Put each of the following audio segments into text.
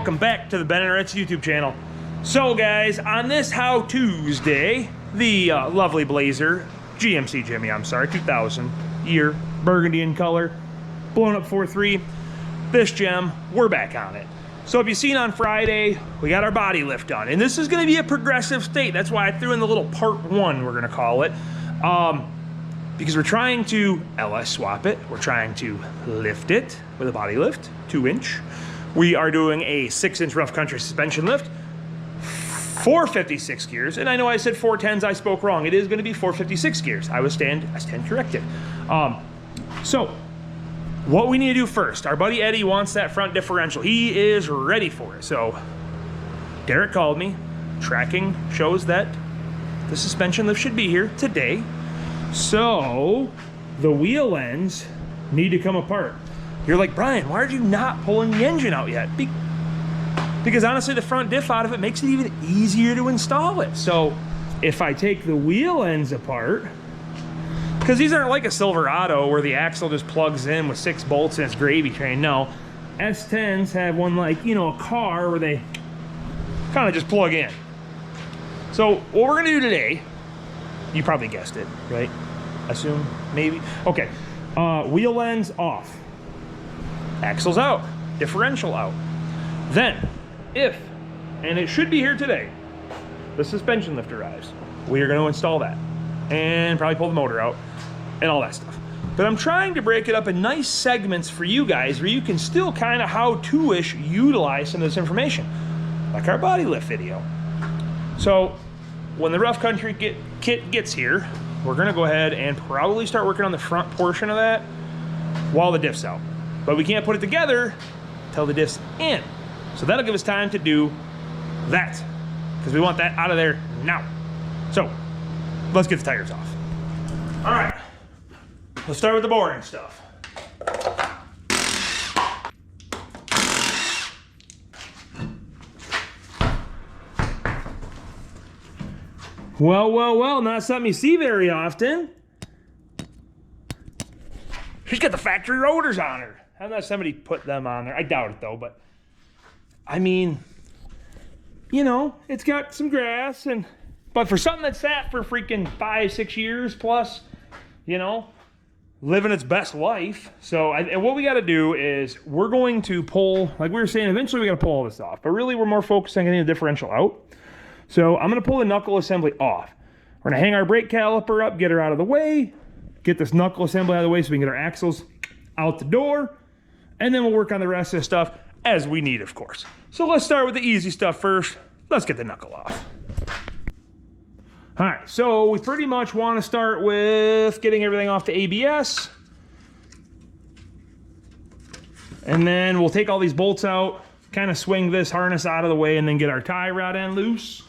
welcome back to the Ben and Ritz YouTube channel. So guys, on this How Tuesday, the lovely Blazer, GMC Jimmy, 2000 year, burgundy in color, blown up 4.3, this gem, we're back on it. So if you've seen on Friday, we got our body lift done, and this is gonna be a progressive state. That's why I threw in the little part 1, we're gonna call it. Because we're trying to LS swap it, we're trying to lift it with a body lift, 2-inch. We are doing a 6-inch rough country suspension lift, 456 gears, and I know I said 410s, I spoke wrong. It is gonna be 456 gears. I stand corrected. So, what we need to do first, our buddy Eddie wants that front differential. He is ready for it. So, Derek called me. Tracking shows that the suspension lift should be here today. So, the wheel ends need to come apart. You're like, Brian, why are you not pulling the engine out yet? Because honestly, the front diff out of it makes it even easier to install it. So, if I take the wheel ends apart, because these aren't like a Silverado where the axle just plugs in with 6 bolts and it's gravy train. No, S10s have one like, you know, a car where they kind of just plug in. So, what we're gonna do today, you probably guessed it, right? Assume, maybe? Okay, wheel ends off. Axle's out, differential out. Then, if, and it should be here today, the suspension lift arrives, we are gonna install that and probably pull the motor out and all that stuff. But I'm trying to break it up in nice segments for you guys where you can still kind of how-to-ish utilize some of this information, like our body lift video. So, when the rough country kit gets here, we're gonna go ahead and probably start working on the front portion of that while the diff's out. But we can't put it together until the diff's in. So that'll give us time to do that, because we want that out of there now. So, let's get the tires off. All right, let's start with the boring stuff. Well, not something you see very often. She's got the factory rotors on her. I don't know if somebody put them on there. I doubt it though, but I mean, you know, it's got some grass, but for something that sat for freaking 5-6 years plus, you know, living its best life. So and what we got to do is we're going to pull, like we were saying, eventually we got to pull all this off, but really we're more focused on getting the differential out. So I'm going to pull the knuckle assembly off. We're going to hang our brake caliper up, get her out of the way, get this knuckle assembly out of the way so we can get our axles out the door, and then we'll work on the rest of the stuff as we need, of course. So let's start with the easy stuff first. Let's get the knuckle off. All right, so we pretty much want to start with getting everything off the ABS. And then we'll take all these bolts out, kind of swing this harness out of the way, and then get our tie rod end loose.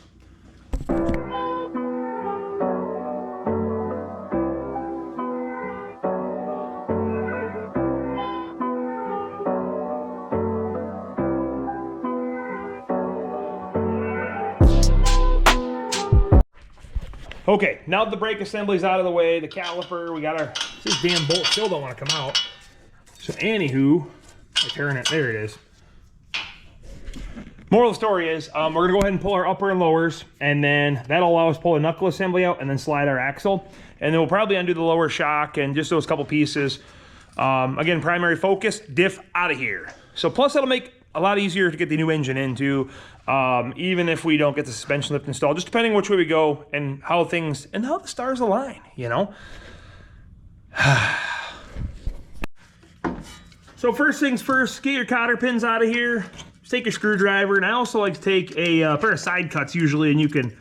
Okay, now the brake assembly's out of the way, the caliper, we got our, this damn bolt still don't want to come out. So anywho, I turn it, there it is. Moral of the story is, we're gonna go ahead and pull our upper and lowers, and then that'll allow us to pull the knuckle assembly out and then slide our axle. And then we'll probably undo the lower shock and just those couple pieces. Again, primary focus, diff out of here. So plus that'll make a lot easier to get the new engine into, even if we don't get the suspension lift installed, just depending which way we go and how things, and how the stars align, you know? So first things first, get your cotter pins out of here. Just take your screwdriver, and I also like to take a pair of side cuts usually, and you can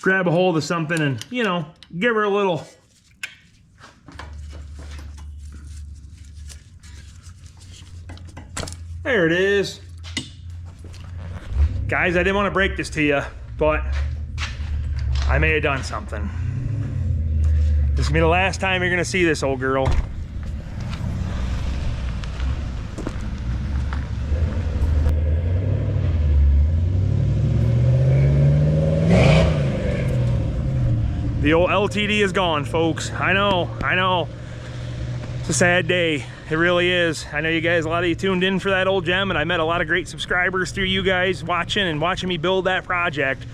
grab a hold of something and, you know, give her a little. There it is. Guys, I didn't want to break this to you, but I may have done something. This is gonna be the last time you're gonna see this old girl. The old LTD is gone, folks. I know. It's a sad day. It really is. I know you guys, a lot of you tuned in for that old gem, and I met a lot of great subscribers through you guys watching me build that project.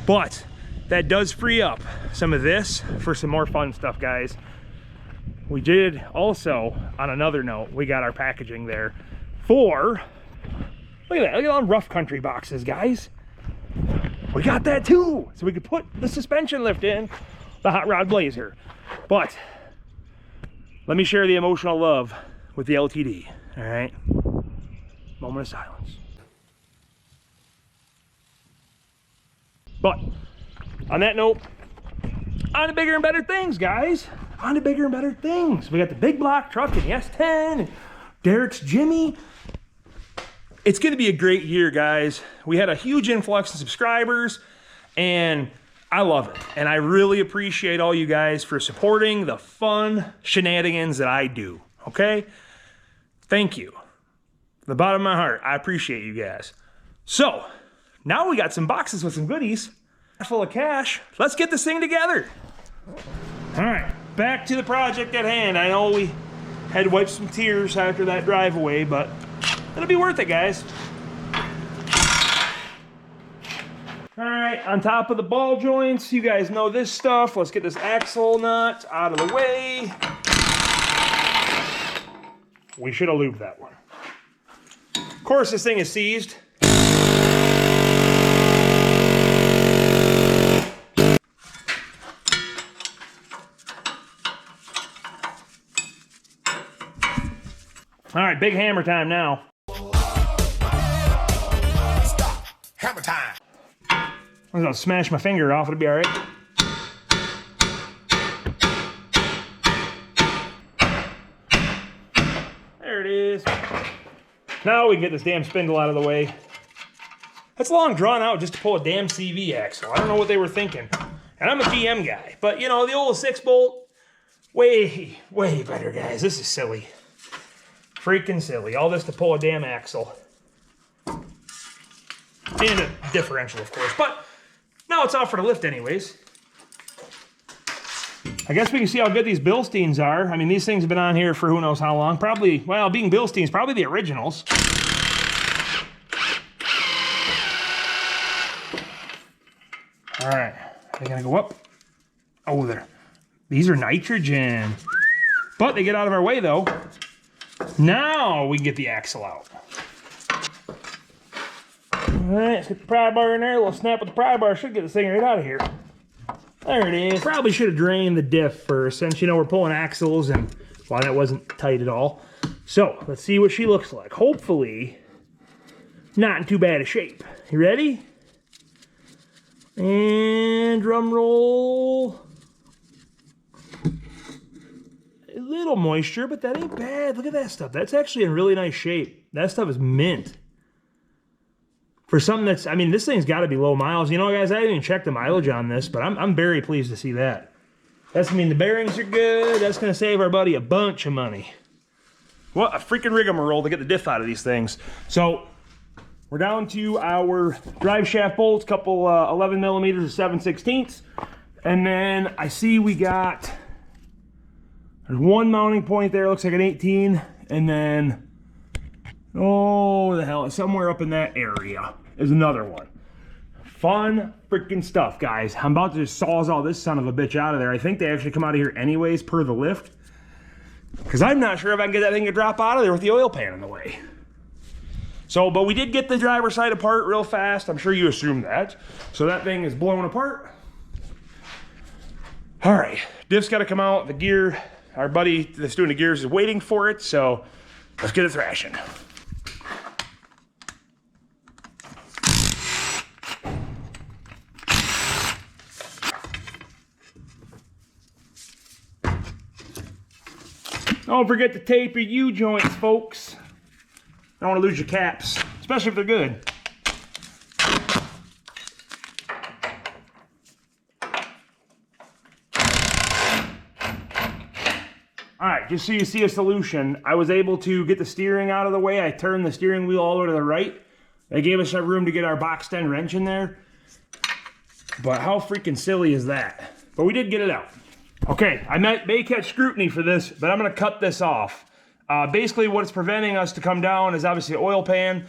But that does free up some of this for some more fun stuff, guys. We did also, on another note, we got our packaging there for, look at that, look at all them rough country boxes, guys. We got that too, so we could put the suspension lift in the Hot Rod Blazer. But let me share the emotional love with the LTD, all right? Moment of silence. But on that note, on to bigger and better things, guys. On to bigger and better things. We got the big block truck and the S10, and Derek's Jimmy. It's gonna be a great year, guys. We had a huge influx in subscribers, and I love it. And I really appreciate all you guys for supporting the fun shenanigans that I do, okay? Thank you. From the bottom of my heart, I appreciate you guys. So, now we got some boxes with some goodies, full of cash. Let's get this thing together. All right, back to the project at hand. I know we had to wipe some tears after that drive away, but it'll be worth it, guys. All right, on top of the ball joints, you guys know this stuff. Let's get this axle nut out of the way. We should have lubed that one. Of course, this thing is seized. All right, big hammer time now. Stop. Hammer time. I'm gonna smash my finger off, it'll be all right. There it is. Now we can get this damn spindle out of the way. That's long drawn out just to pull a damn CV axle. I don't know what they were thinking. And I'm a GM guy, but you know, the old 6-bolt, way better, guys. This is silly. Freaking silly. All this to pull a damn axle. And a differential, of course. But now it's out for the lift anyways. I guess we can see how good these Bilsteins are. I mean, these things have been on here for who knows how long. Probably, well, being Bilsteins, probably the originals. All right, they're gonna go up. Oh, there. These are nitrogen. But they get out of our way though. Now we can get the axle out. All right, let's get the pry bar in there. A little snap with the pry bar should get this thing right out of here. There it is. Probably should have drained the diff first, since you know we're pulling axles and, well, that wasn't tight at all. So let's see what she looks like. Hopefully not in too bad a shape. You ready? And drum roll. A little moisture, but that ain't bad. Look at that stuff. That's actually in really nice shape. That stuff is mint. For something that's, I mean, this thing's got to be low miles. You know, guys, I didn't even check the mileage on this, but I'm very pleased to see that. That's, I mean, the bearings are good. That's going to save our buddy a bunch of money. What a freaking rigmarole to get the diff out of these things. So we're down to our drive shaft bolts, couple 11 millimeters of 7/16. And then I see we got, there's one mounting point there, looks like an 18. And then, oh, the hell, somewhere up in that area is another one. Fun freaking stuff, guys. I'm about to just sawzall this son of a bitch out of there. I think they actually come out of here anyways per the lift, because I'm not sure if I can get that thing to drop out of there with the oil pan in the way. So, but we did get the driver's side apart real fast. I'm sure you assumed that. So that thing is blown apart. All right, diff's got to come out. The gear, our buddy that's doing the gears is waiting for it. So let's get it thrashing. Don't forget to tape your U-joints, folks. Don't want to lose your caps, especially if they're good. All right, just so you see a solution, I was able to get the steering out of the way. I turned the steering wheel all the way to the right. They gave us room to get our box 10 wrench in there. But how freaking silly is that? But we did get it out. Okay, I may catch scrutiny for this, but I'm gonna cut this off. Basically what it's preventing us to come down is obviously the oil pan,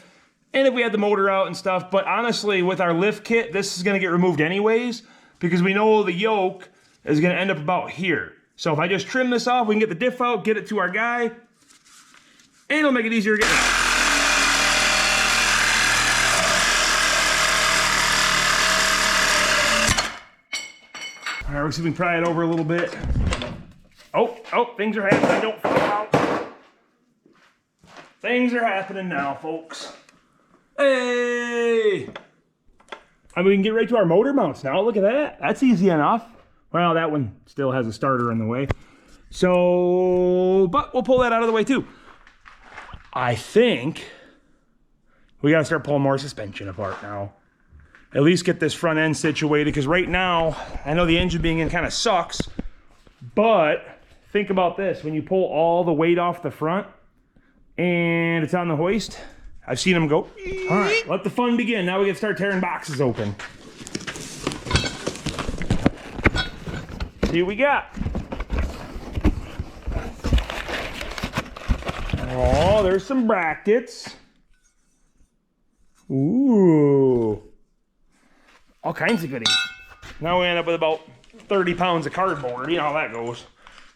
and if we had the motor out and stuff, but honestly with our lift kit, this is gonna get removed anyways, because we know the yoke is gonna end up about here. So if I just trim this off, we can get the diff out, get it to our guy, and it'll make it easier to get out. All right, we'll see if we can pry it over a little bit. Oh, things are happening. Don't fall out. Things are happening now, folks. Hey! I mean, we can get right to our motor mounts now. Look at that. That's easy enough. Well, that one still has a starter in the way. So, but we'll pull that out of the way too. I think we gotta start pulling more suspension apart now. At least get this front end situated, because right now, I know the engine being in kind of sucks, but think about this. When you pull all the weight off the front and it's on the hoist, I've seen them go. All right, let the fun begin. Now we can start tearing boxes open. See what we got. Oh, there's some brackets. Ooh. All kinds of goodies. Now we end up with about 30 pounds of cardboard. You know how that goes.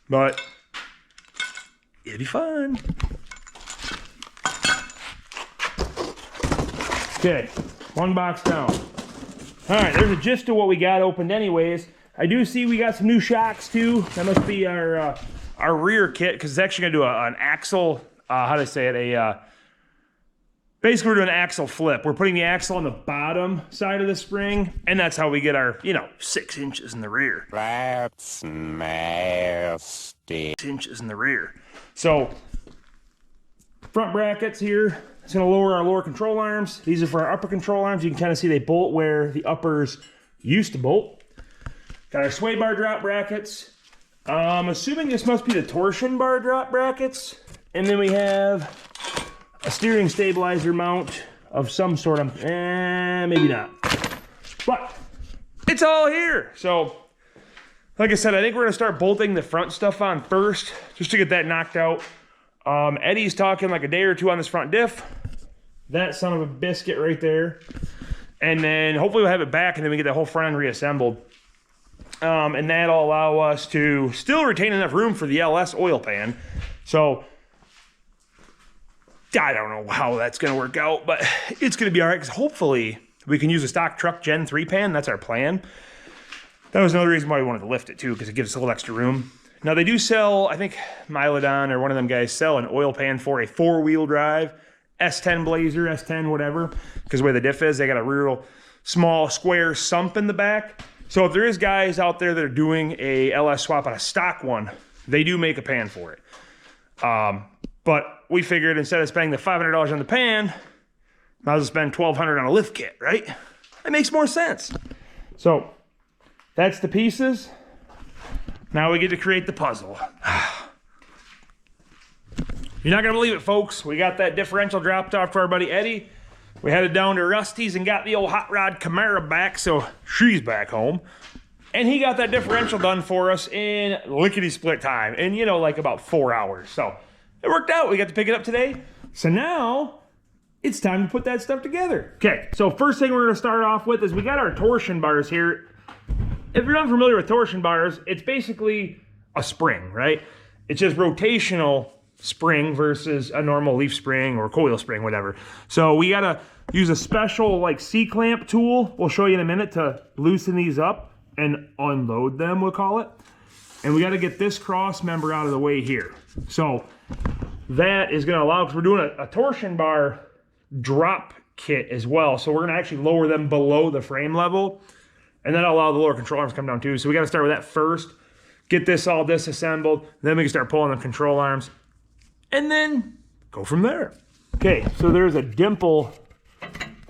But it'll be fun. Okay, one box down. All right, there's a gist of what we got opened anyways. I do see we got some new shocks too. That must be our rear kit, because it's actually gonna do an axle, how to say it, basically we're doing an axle flip. We're putting the axle on the bottom side of the spring, and that's how we get our, 6 inches in the rear. That's nasty. 6 inches in the rear. So, front brackets here. It's gonna lower our lower control arms. These are for our upper control arms. You can kind of see they bolt where the uppers used to bolt. Got our sway bar drop brackets. I'm assuming this must be the torsion bar drop brackets. And then we have a steering stabilizer mount of some sort of, maybe not. But it's all here. So, like I said, I think we're gonna start bolting the front stuff on first, just to get that knocked out. Eddie's talking like a day or two on this front diff. That son of a biscuit right there. And then hopefully we'll have it back, and then we get the whole front end reassembled. And that'll allow us to still retain enough room for the LS oil pan. So, I don't know how that's going to work out, but it's going to be all right, because hopefully we can use a stock truck Gen 3 pan. That's our plan. That was another reason why we wanted to lift it too, because it gives us a little extra room. Now they do sell, I think Mylodon or one of them guys sell an oil pan for a 4-wheel drive, S10 Blazer, S10 whatever, because the way the diff is, they got a real small square sump in the back. So if there is guys out there that are doing a LS swap on a stock one, they do make a pan for it. But we figured instead of spending the $500 on the pan, might as well spend $1,200 on a lift kit, right? That makes more sense. So that's the pieces. Now we get to create the puzzle. You're not gonna believe it, folks. We got that differential dropped off to our buddy Eddie. We headed down to Rusty's and got the old hot rod Camaro back, so she's back home. And he got that differential done for us in lickety-split time, in, like about 4 hours. So it worked out. We got to pick it up today. So now it's time to put that stuff together. Okay, so first thing we're gonna start off with is we got our torsion bars here. If you're not familiar with torsion bars, it's basically a spring, right? It's just rotational spring versus a normal leaf spring or coil spring, whatever. So we gotta use a special like C-clamp tool, we'll show you in a minute, to loosen these up and unload them, we'll call it. And we gotta get this cross member out of the way here. So that is gonna allow, because we're doing a torsion bar drop kit as well. So we're gonna actually lower them below the frame level, and that'll allow the lower control arms to come down too. So we gotta start with that first, get this all disassembled, then we can start pulling the control arms, and then go from there. Okay, so there's a dimple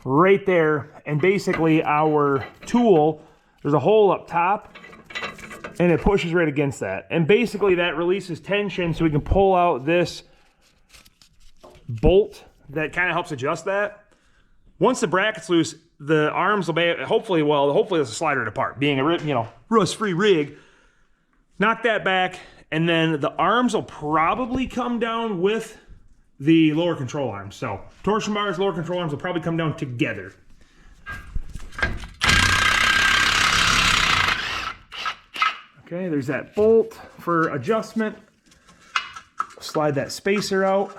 right there, and basically our tool, there's a hole up top, and it pushes right against that. And basically that releases tension so we can pull out this bolt that kind of helps adjust that. Once the bracket's loose, the arms will be, hopefully there's a slider it apart. Being a rust-free rig, knock that back, And then the arms will probably come down with the lower control arms. So torsion bars, lower control arms will probably come down together. Okay, there's that bolt for adjustment. Slide that spacer out.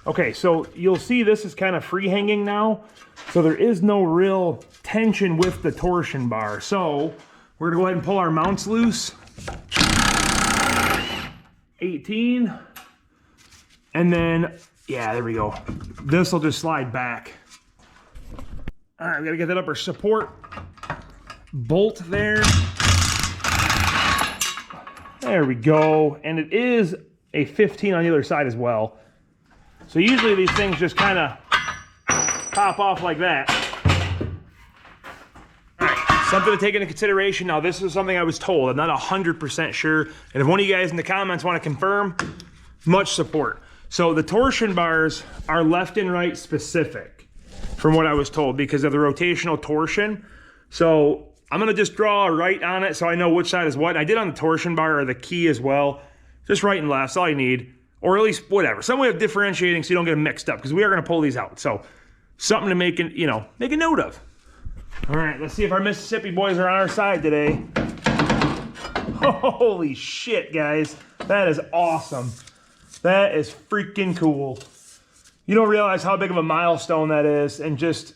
Okay, so you'll see this is kind of free hanging now. So there is no real tension with the torsion bar. So we're gonna go ahead and pull our mounts loose. 18. And then, yeah, there we go. This will just slide back. All right, we gotta get that upper support bolt there. There we go. And it is a 15 on the other side as well. So usually these things just kind of pop off like that. All right, something to take into consideration. Now, this is something I was told. I'm not 100% sure. And if one of you guys in the comments want to confirm, much support. So the torsion bars are left and right specific from what I was told because of the rotational torsion. So I'm gonna just draw a right on it so I know which side is what. I did on the torsion bar or the key as well. Just right and left, that's all you need. Or at least whatever, some way of differentiating so you don't get them mixed up because we are gonna pull these out. So something to make a note of. All right, let's see if our Mississippi boys are on our side today. Holy shit, guys. That is awesome. That is freaking cool. You don't realize how big of a milestone that is and just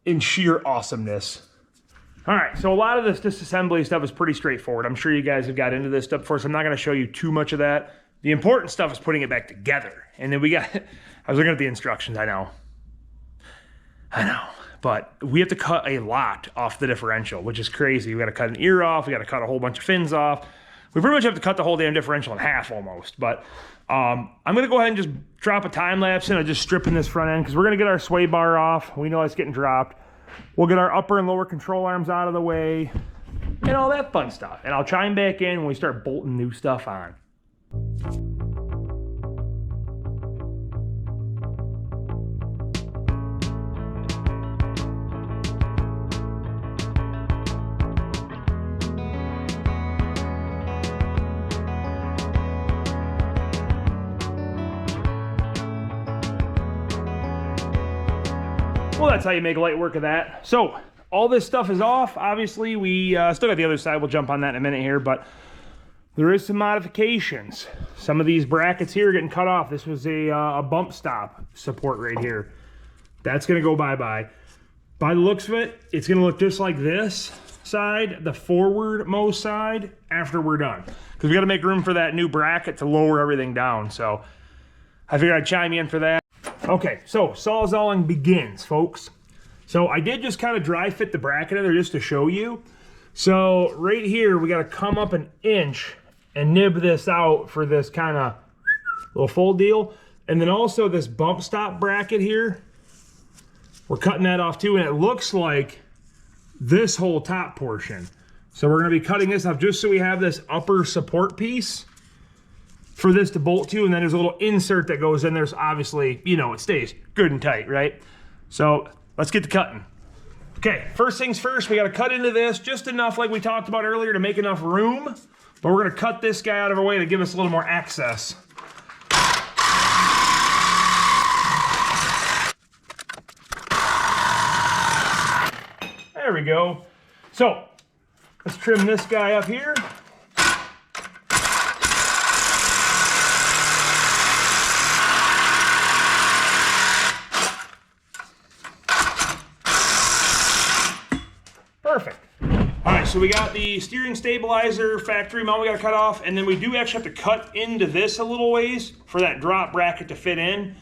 in sheer awesomeness. All right, so a lot of this disassembly stuff is pretty straightforward. I'm sure you guys have got into this stuff before, so I'm not gonna show you too much of that. The important stuff is putting it back together. And then we got, I was looking at the instructions, I know. But we have to cut a lot off the differential, which is crazy. We gotta cut an ear off, we gotta cut a whole bunch of fins off. We pretty much have to cut the whole damn differential in half almost. But I'm gonna go ahead and just drop a time lapse in of just stripping this front end because we're gonna get our sway bar off. We know it's getting dropped. We'll get our upper and lower control arms out of the way and all that fun stuff. And I'll chime back in when we start bolting new stuff on. Well, that's how you make light work of that. So all this stuff is off. Obviously, we still got the other side. We'll jump on that in a minute here, but there is some modifications. Some of these brackets here are getting cut off. This was a bump stop support right here. That's gonna go bye-bye. By the looks of it, it's gonna look just like this side, the forward-most side, after we're done. Because we gotta make room for that new bracket to lower everything down. So I figured I'd chime in for that. Okay, so sawzalling begins, folks. So I did just kind of dry fit the bracket in there just to show you. So right here, we got to come up an inch and nib this out for this kind of little fold deal. And then also this bump stop bracket here, we're cutting that off too. And it looks like this whole top portion. So we're going to be cutting this off just so we have this upper support piece for this to bolt to, and then there's a little insert that goes in there, so obviously, you know, it stays good and tight, right? So let's get to cutting. Okay, first things first, we gotta cut into this just enough like we talked about earlier to make enough room, but we're gonna cut this guy out of our way to give us a little more access. There we go. So let's trim this guy up here. Perfect. All right, so we got the steering stabilizer factory mount we got to cut off, and then we do actually have to cut into this a little ways for that drop bracket to fit in.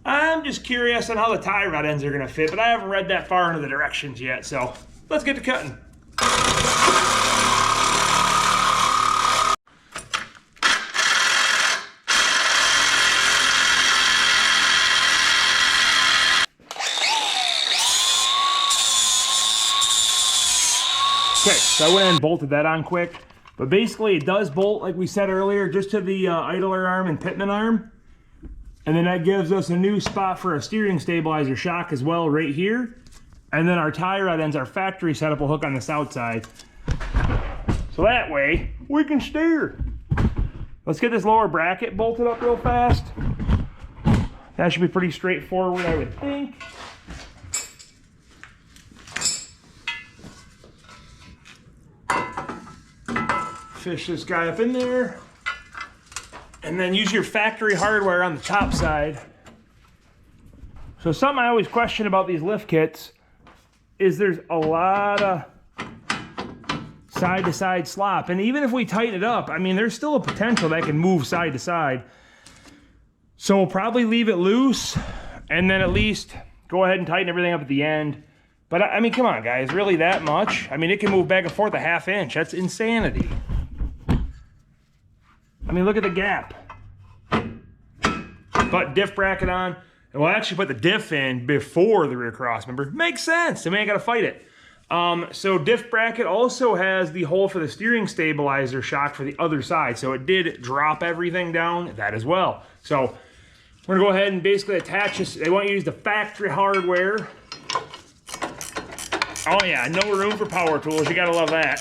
I'm just curious on how the tie rod ends are going to fit, but I haven't read that far into the directions yet, so let's get to cutting. Okay, so I went and bolted that on quick, but basically it does bolt, like we said earlier, just to the idler arm and pitman arm. And then that gives us a new spot for a steering stabilizer shock as well right here. And then our tie rod ends, our factory setup will hook on this outside. So So that way we can steer. Let's get this lower bracket bolted up real fast. That should be pretty straightforward, I would think. Fish this guy up in there. And then use your factory hardware on the top side. So something I always question about these lift kits is there's a lot of side-to-side slop. And even if we tighten it up, I mean, there's still a potential that can move side to side. So we'll probably leave it loose and then at least go ahead and tighten everything up at the end. But I mean, come on, guys, really that much? I mean, it can move back and forth a ½ inch. That's insanity. I mean, look at the gap. Put diff bracket on, and we'll actually put the diff in before the rear cross member. Makes sense. I mean, I gotta fight it. So diff bracket also has the hole for the steering stabilizer shock for the other side. So it did drop everything down, that as well. So we're gonna go ahead and basically attach this. They want you to use the factory hardware. Oh yeah, no room for power tools. You gotta love that.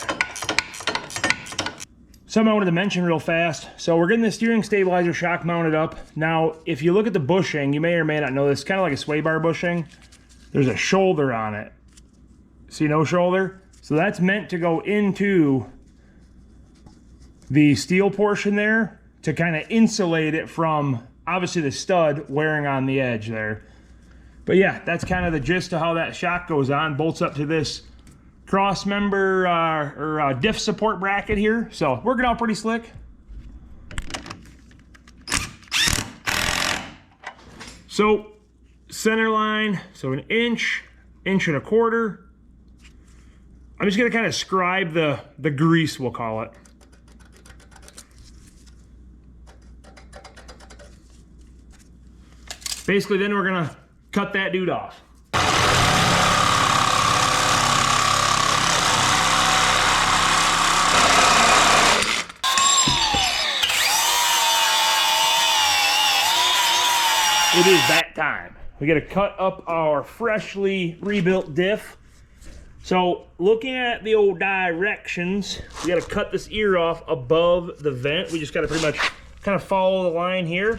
Something I wanted to mention real fast. So we're getting the steering stabilizer shock mounted up. Now, if you look at the bushing, you may or may not know this, kind of like a sway bar bushing. There's a shoulder on it. See, no shoulder? So that's meant to go into the steel portion there to kind of insulate it from, obviously, the stud wearing on the edge there. But yeah, that's kind of the gist of how that shock goes on. Bolts up to this cross member or diff support bracket here. So working out pretty slick. So center line, so an inch, inch and a quarter. I'm just gonna kind of scribe the grease, we'll call it. Basically, then we're gonna cut that dude off. It is that time. We gotta cut up our freshly rebuilt diff. So looking at the old directions, we gotta cut this ear off above the vent. We just gotta pretty much kind of follow the line here.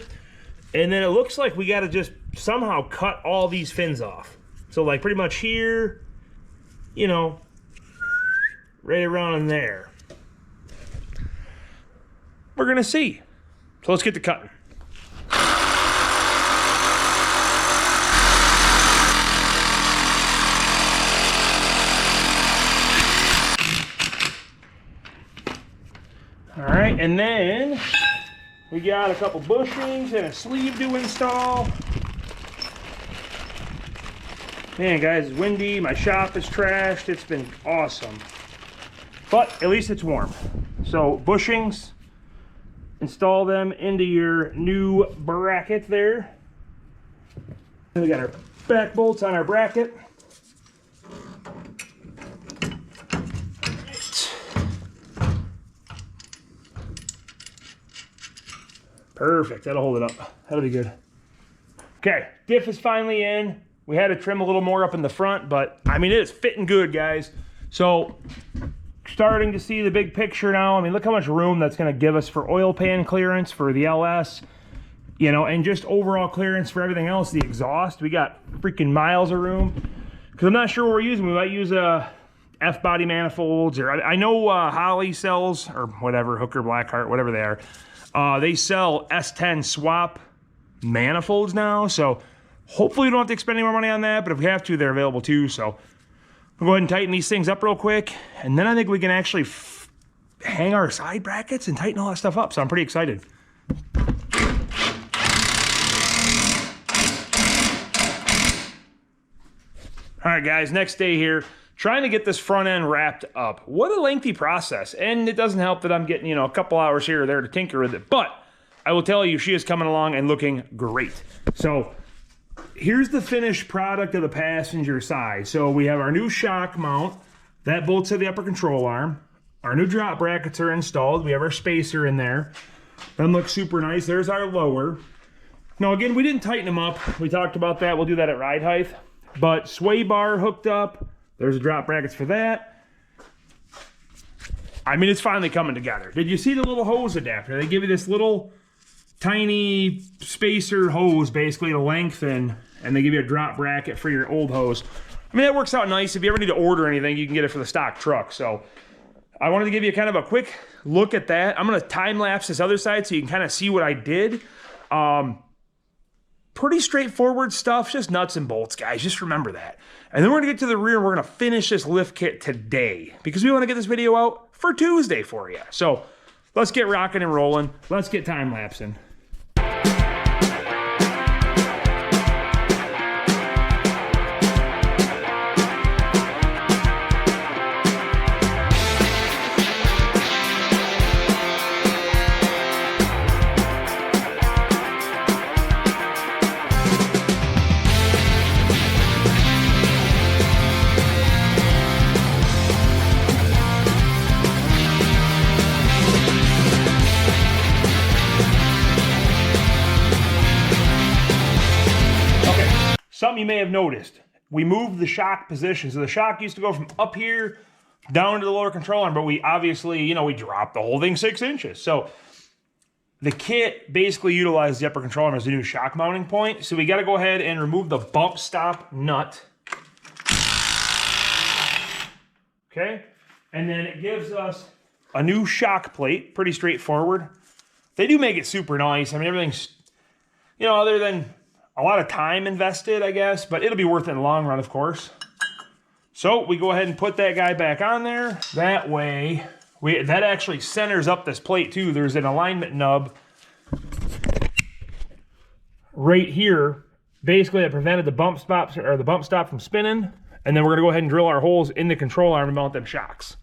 And then it looks like we gotta just somehow cut all these fins off. So like pretty much here, you know, right around in there. We're gonna see. So let's get to cutting. All right, and then we got a couple bushings and a sleeve to install. Man, guys, it's windy. My shop is trashed. It's been awesome. But at least it's warm. So bushings, install them into your new bracket there. And we got our back bolts on our bracket. Perfect, that'll hold it up. That'll be good. Okay, diff is finally in. We had to trim a little more up in the front, but I mean, it is fitting good, guys. So, starting to see the big picture now. I mean, look how much room that's gonna give us for oil pan clearance for the LS, you know, and just overall clearance for everything else. The exhaust, we got freaking miles of room. Because I'm not sure what we're using. We might use F-body manifolds, or I know Holley sells, or whatever, Hooker, Blackheart, whatever they are. They sell S10 swap manifolds now, so hopefully we don't have to expend any more money on that, but if we have to, they're available too. So we'll go ahead and tighten these things up real quick, and then I think we can actually hang our side brackets and tighten all that stuff up, so I'm pretty excited. All right, guys, next day here. Trying to get this front end wrapped up. What a lengthy process. And it doesn't help that I'm getting, you know, a couple hours here or there to tinker with it. But I will tell you, she is coming along and looking great. So here's the finished product of the passenger side. So we have our new shock mount. That bolts to the upper control arm. Our new drop brackets are installed. We have our spacer in there. Them look super nice. There's our lower. Now, again, we didn't tighten them up. We talked about that. We'll do that at ride height. But sway bar hooked up. There's the drop brackets for that. I mean, it's finally coming together. Did you see the little hose adapter? They give you this little tiny spacer hose, basically, to lengthen, and they give you a drop bracket for your old hose. I mean, that works out nice. If you ever need to order anything, you can get it for the stock truck. So I wanted to give you kind of a quick look at that. I'm going to time-lapse this other side so you can kind of see what I did. Pretty straightforward stuff, just nuts and bolts, guys. Just remember that. And then we're going to get to the rear, and we're going to finish this lift kit today because we want to get this video out for Tuesday for you. So let's get rocking and rolling. Let's get time-lapsing. Something you may have noticed, we moved the shock position. So the shock used to go from up here down to the lower control arm, but we obviously, you know, we dropped the whole thing 6 inches. So the kit basically utilized the upper control arm as a new shock mounting point. So we got to go ahead and remove the bump stop nut. Okay. And then it gives us a new shock plate, pretty straightforward. They do make it super nice. I mean, everything's, you know, other than a lot of time invested, I guess, but it'll be worth it in the long run, of course. So we go ahead and put that guy back on there. That way, that actually centers up this plate too. There's an alignment nub right here, basically that prevented the bump stop from spinning. And then we're gonna go ahead and drill our holes in the control arm to mount them shocks.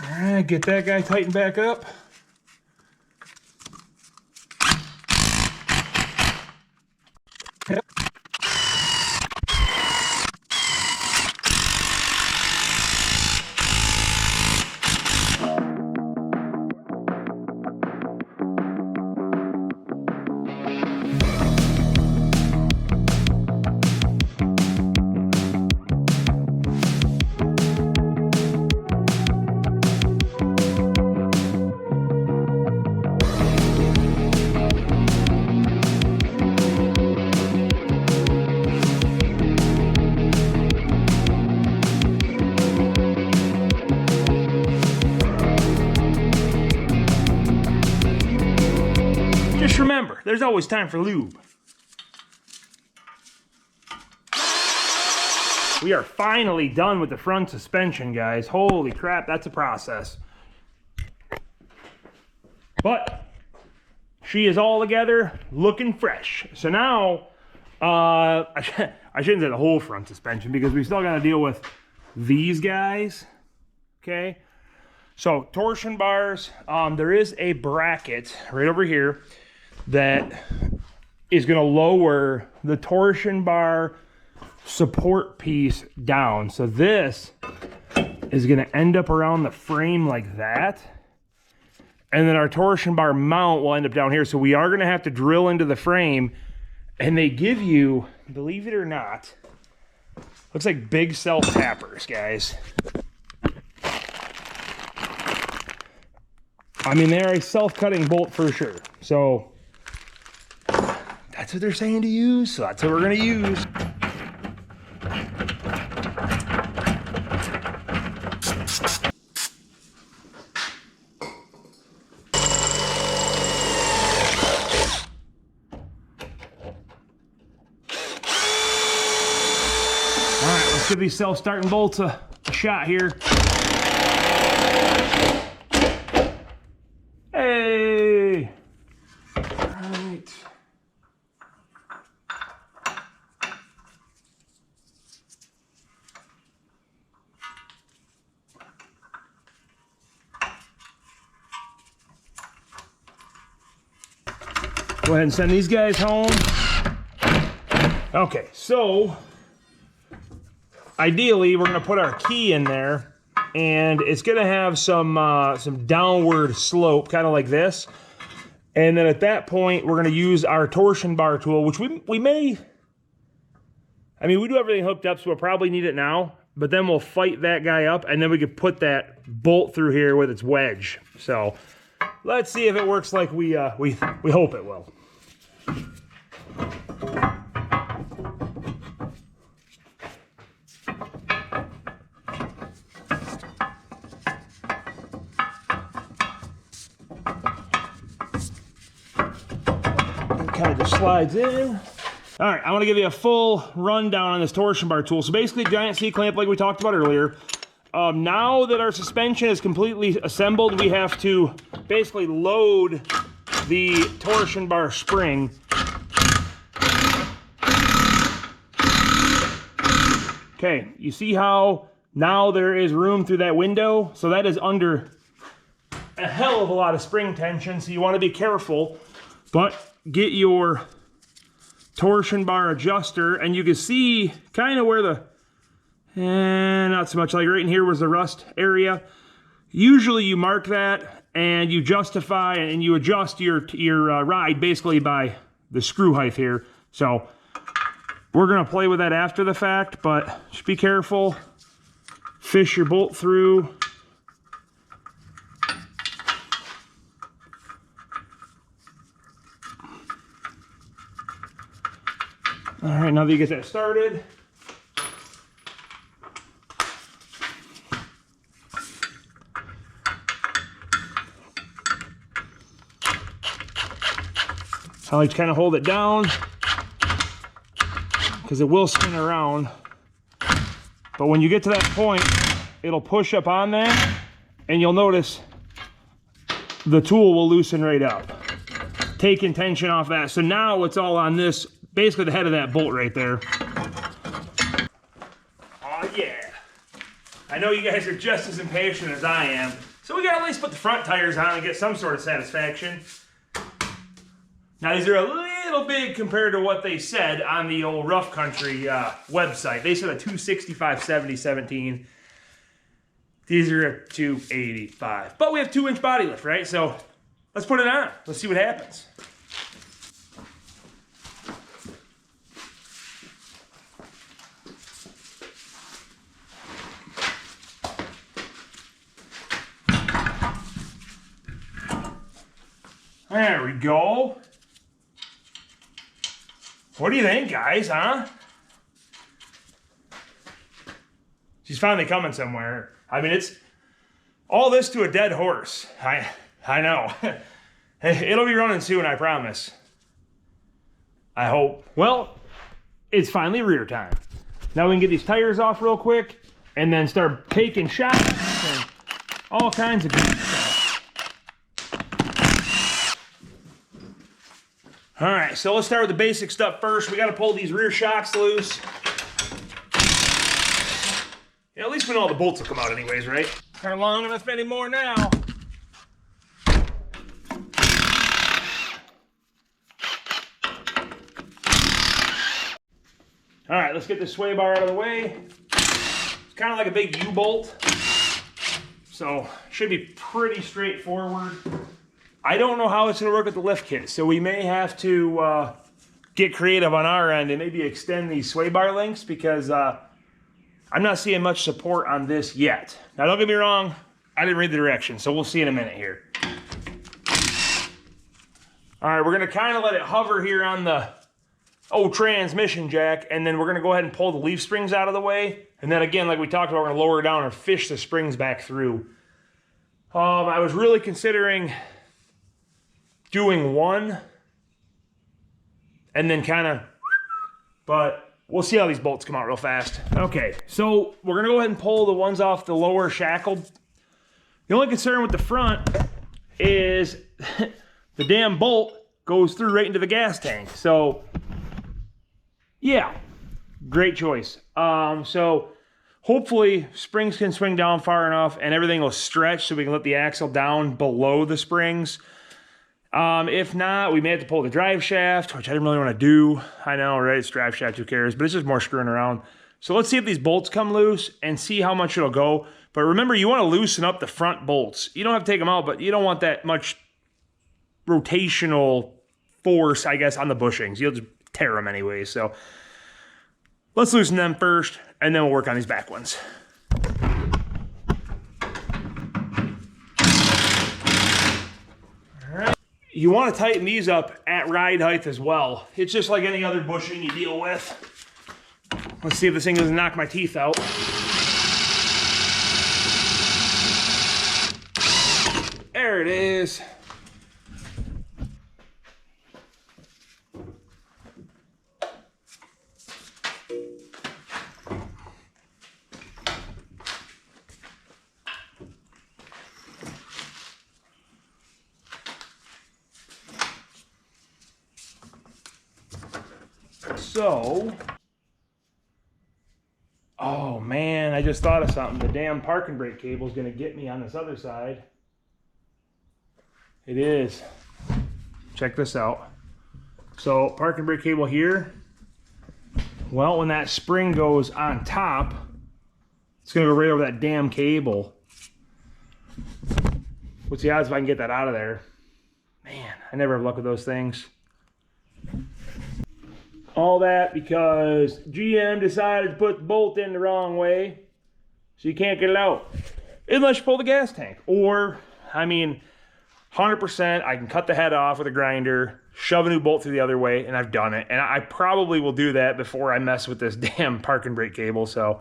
All right, get that guy tightened back up. Just remember, there's always time for lube. We are finally done with the front suspension, guys. Holy crap, that's a process. But she is all together, looking fresh. So now, I shouldn't say the whole front suspension because we still got to deal with these guys, okay? So torsion bars, there is a bracket right over here that is going to lower the torsion bar support piece down. So this is going to end up around the frame like that. And then our torsion bar mount will end up down here. So we are going to have to drill into the frame. And they give you, believe it or not, looks like big self-tappers, guys. I mean, they're a self-cutting bolt for sure. So that's what they're saying to use. So that's what we're going to use. Let's give these self-starting bolts a shot here. Hey! All right. Go ahead and send these guys home. Okay, so ideally, we're going to put our key in there, and it's going to have some downward slope, kind of like this. And then at that point, we're going to use our torsion bar tool, which we may I mean, we do everything hooked up, so we'll probably need it now, but then we'll fight that guy up, and then we could put that bolt through here with its wedge. So let's see if it works like we hope it will. Kind of just slides in. All right, I want to give you a full rundown on this torsion bar tool. So basically, giant C-clamp like we talked about earlier. Now that our suspension is completely assembled, we have to basically load the torsion bar spring. Okay, you see how now there is room through that window? So that is under a hell of a lot of spring tension, so you want to be careful. But get your torsion bar adjuster, and you can see kind of where the, not so much, like right in here was the rust area. Usually you mark that and you justify and you adjust your ride basically by the screw height here. So we're gonna play with that after the fact, but just be careful. Fish your bolt through. All right, now that you get that started, I like to kind of hold it down because it will spin around. But when you get to that point, it'll push up on that, and you'll notice the tool will loosen right up, taking tension off that. So now it's all on this, basically the head of that bolt right there. Oh yeah. I know you guys are just as impatient as I am, so we gotta at least put the front tires on and get some sort of satisfaction. Now these are a little big compared to what they said on the old Rough Country website. They said a 265/70/17. These are a 285. But we have 2-inch body lift, right? So let's put it on. Let's see what happens. There we go. What do you think, guys, huh? She's finally coming somewhere. I mean, it's all this to a dead horse. I know. It'll be running soon, I promise. I hope. Well, it's finally rear time. Now we can get these tires off real quick and then start taking shots and all kinds of good stuff. All right, so let's start with the basic stuff first. We got to pull these rear shocks loose. Yeah, at least we know all the bolts will come out anyways, right? Aren't long enough anymore now. All right, let's get this sway bar out of the way. It's kind of like a big U-bolt, so should be pretty straightforward. I don't know how it's going to work with the lift kit, so we may have to get creative on our end and maybe extend these sway bar links because I'm not seeing much support on this yet. Now, don't get me wrong, I didn't read the directions, so we'll see in a minute here. All right, we're going to kind of let it hover here on the old transmission jack, and then we're going to go ahead and pull the leaf springs out of the way. And then again, like we talked about, we're going to lower it down and fish the springs back through. I was really considering doing one and then kind of, but we'll see how these bolts come out real fast. Okay, so we're gonna go ahead and pull the ones off the lower shackle. The only concern with the front is the damn bolt goes through right into the gas tank. So yeah, great choice. So hopefully springs can swing down far enough and everything will stretch so we can let the axle down below the springs. If not, we may have to pull the drive shaft, which I didn't really want to do. I know, right? It's drive shaft, who cares? But it's just more screwing around. So let's see if these bolts come loose and see how much it'll go. But remember, you want to loosen up the front bolts. You don't have to take them out, but you don't want that much rotational force, I guess, on the bushings. You'll just tear them anyway. So let's loosen them first, and then we'll work on these back ones. All right. You want to tighten these up at ride height as well. It's just like any other bushing you deal with. Let's see if this thing doesn't knock my teeth out. There it is. So, oh man, I just thought of something. The damn parking brake cable is going to get me on this other side. It is. Check this out. So, parking brake cable here. Well, when that spring goes on top, it's going to go right over that damn cable. What's the odds if I can get that out of there? Man, I never have luck with those things. All that because GM decided to put the bolt in the wrong way, so you can't get it out unless you pull the gas tank. Or, I mean, 100%, I can cut the head off with a grinder, shove a new bolt through the other way, and I've done it. And I probably will do that before I mess with this damn parking brake cable. So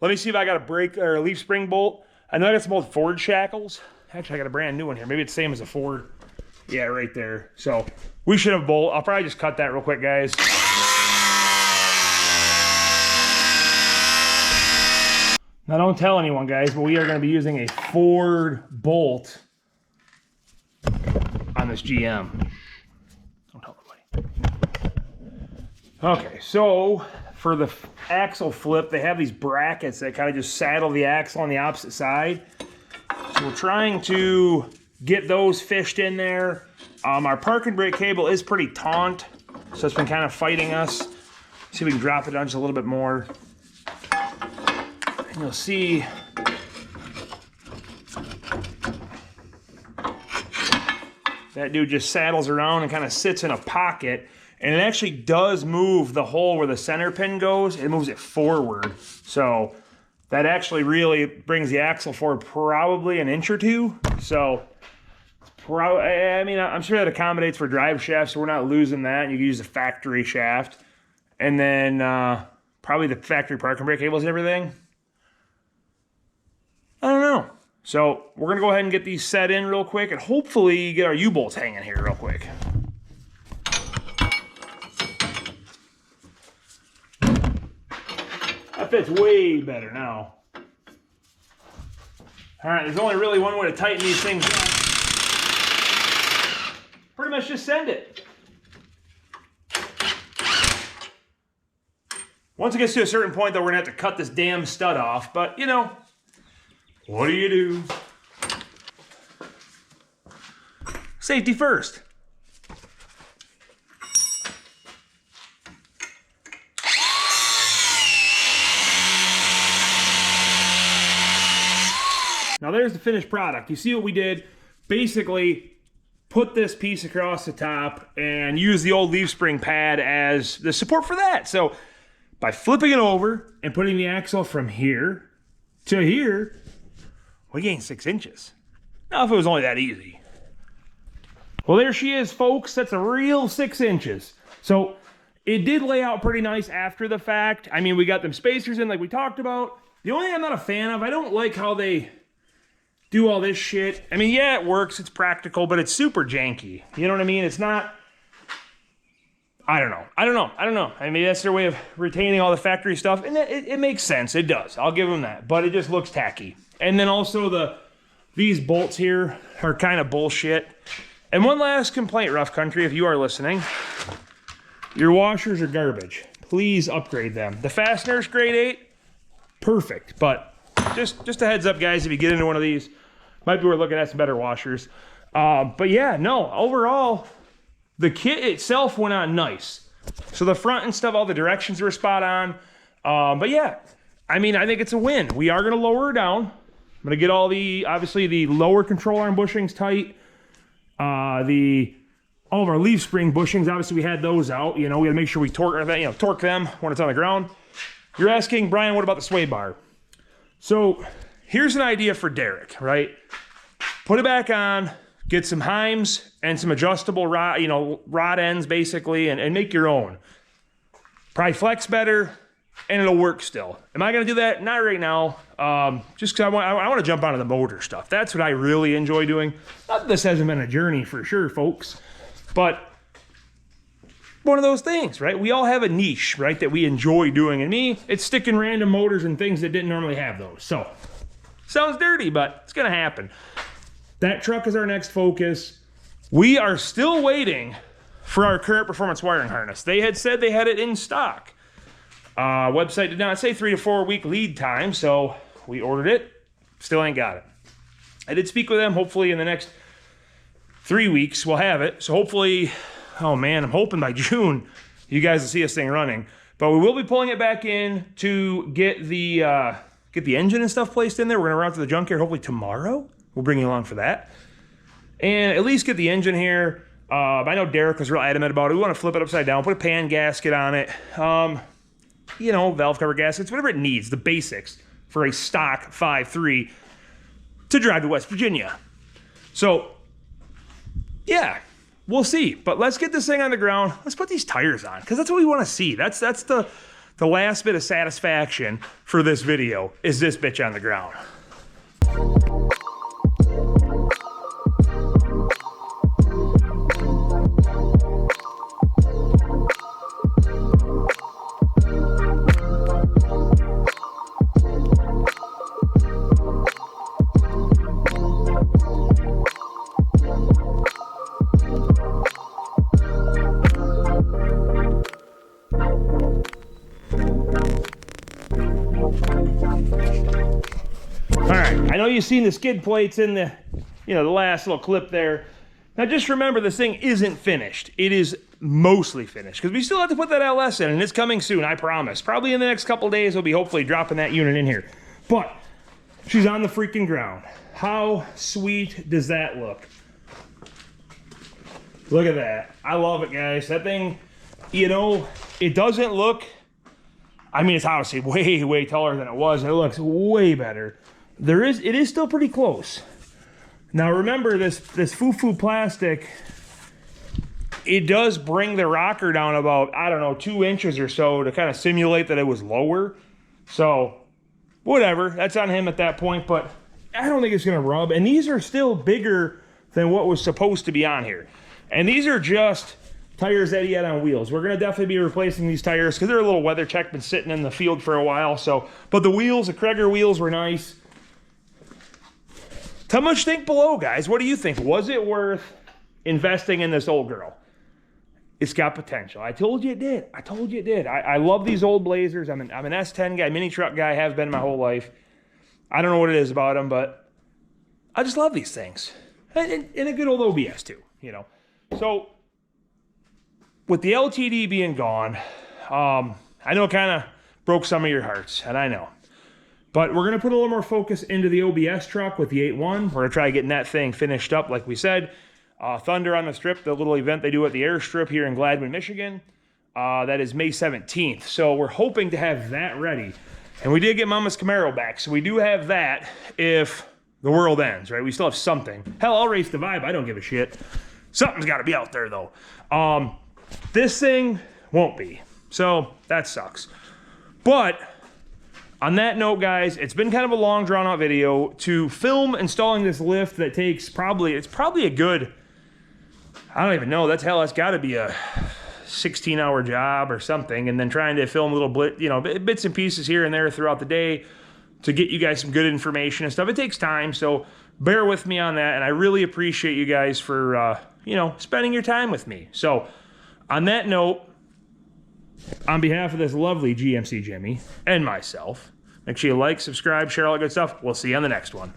let me see if I got a brake or a leaf spring bolt. I know I got some old Ford shackles. Actually, I got a brand new one here. Maybe it's the same as a Ford. Yeah, right there. So we should have a bolt. I'll probably just cut that real quick, guys. Now, don't tell anyone, guys, but we are going to be using a Ford bolt on this GM. Don't tell anybody. Okay, so for the axle flip, they have these brackets that kind of just saddle the axle on the opposite side. So we're trying to get those fished in there. Our parking brake cable is pretty taut, so it's been kind of fighting us. See if we can drop it down just a little bit more. And you'll see that dude just saddles around and kind of sits in a pocket, and it actually does move the hole where the center pin goes. It moves it forward, so that actually really brings the axle forward probably an inch or two. So I mean, I'm sure that accommodates for drive shafts, so we're not losing that. You can use the factory shaft, and then probably the factory parking brake cables and everything. I don't know. So we're going to go ahead and get these set in real quick and hopefully get our U-bolts hanging here real quick. That fits way better now. All right, there's only really one way to tighten these things up. Pretty much just send it. Once it gets to a certain point, though, we're going to have to cut this damn stud off. But, you know, what do you do? Safety first. Now there's the finished product. You see what we did? Basically, put this piece across the top and use the old leaf spring pad as the support for that. So by flipping it over and putting the axle from here to here, we gained 6 inches. Now, if it was only that easy. Well, there she is, folks. That's a real 6 inches. So it did lay out pretty nice after the fact. I mean, we got them spacers in like we talked about. The only thing I'm not a fan of, I don't like how they do all this shit. I mean, yeah, it works. It's practical, but it's super janky. You know what I mean? It's not... I don't know. I mean, that's their way of retaining all the factory stuff, and it makes sense. It does. I'll give them that. But it just looks tacky. And then also these bolts here are kind of bullshit. And one last complaint, Rough Country, if you are listening. Your washers are garbage. Please upgrade them. The fasteners, grade 8, perfect. But just a heads up, guys, if you get into one of these, might be worth looking at some better washers. But yeah, no, overall, the kit itself went on nice. So the front and stuff, all the directions were spot on. But yeah, I mean, I think it's a win. We are going to lower her down. I'm going to get all obviously the lower control arm bushings tight. The all of our leaf spring bushings, obviously we had those out. You know, we had to make sure we torque them when it's on the ground. You're asking, Brian, what about the sway bar? So here's an idea for Derek, right? Put it back on, get some Heims and some adjustable rod, rod ends basically, and make your own. Probably flex better, and it'll work still. Am I gonna do that? Not right now. Just because I want to jump onto the motor stuff. That's what I really enjoy doing. Not that this hasn't been a journey for sure, folks, but one of those things, right? We all have a niche, right, that we enjoy doing. And me, it's sticking random motors and things that didn't normally have those. So, sounds dirty, but it's gonna happen. That truck is our next focus. We are still waiting for our current performance wiring harness. They had said they had it in stock. Website did not say 3 to 4 week lead time, so we ordered it. Still ain't got it. I did speak with them. Hopefully in the next 3 weeks we'll have it. So hopefully, oh man, I'm hoping by June you guys will see this thing running. But we will be pulling it back in to get the engine and stuff placed in there. We're gonna run out to the junkyard hopefully tomorrow. We'll bring you along for that. And at least get the engine here. I know Derek was real adamant about it. We want to flip it upside down, put a pan gasket on it. Valve cover gaskets, whatever it needs, the basics for a stock 5.3 to drive to West Virginia. So, yeah, we'll see. But let's get this thing on the ground. Let's put these tires on, because that's what we want to see. That's the last bit of satisfaction for this video, is this bitch on the ground. I know you've seen the skid plates in the last little clip there. Now just remember, this thing isn't finished. It is mostly finished, because we still have to put that LS in, and it's coming soon, I promise. Probably in the next couple days, we'll be hopefully dropping that unit in here. But she's on the freaking ground. How sweet does that look? Look at that. I love it, guys. That thing, it doesn't look, I mean, it's obviously way, way taller than it was, and it looks way better. It is still pretty close. Now remember, this foo-foo plastic, it does bring the rocker down about, I don't know, 2 inches or so to kind of simulate that it was lower. So, whatever, that's on him at that point, but I don't think it's gonna rub. And these are still bigger than what was supposed to be on here. And these are just tires that he had on wheels. We're gonna definitely be replacing these tires because they're a little weather check, been sitting in the field for a while. So, but the wheels, the Kreger wheels were nice. How much think below, guys? What do you think? Was it worth investing in this old girl? It's got potential. I told you it did. I told you it did. I love these old Blazers. I'm an S10 guy, mini truck guy, have been my whole life. I don't know what it is about them, but I just love these things. And a good old OBS too, So, with the LTD being gone, I know it kind of broke some of your hearts, and I know. But we're going to put a little more focus into the OBS truck with the 8.1. We're going to try getting that thing finished up, like we said. Thunder on the Strip, the little event they do at the Airstrip here in Gladwin, Michigan. That is May 17th. So we're hoping to have that ready. And we did get Mama's Camaro back, so we do have that if the world ends, right? We still have something. Hell, I'll race the Vibe. I don't give a shit. Something's got to be out there, though. This thing won't be. So that sucks. But on that note, guys, it's been kind of a long, drawn-out video to film installing this lift that takes it's probably a good, I don't even know, that's got to be a 16-hour job or something, and then trying to film little bits and pieces here and there throughout the day to get you guys some good information and stuff. It takes time, so bear with me on that, and I really appreciate you guys for, spending your time with me. So, on that note, on behalf of this lovely GMC Jimmy and myself, make sure you like, subscribe, share all that good stuff. We'll see you on the next one.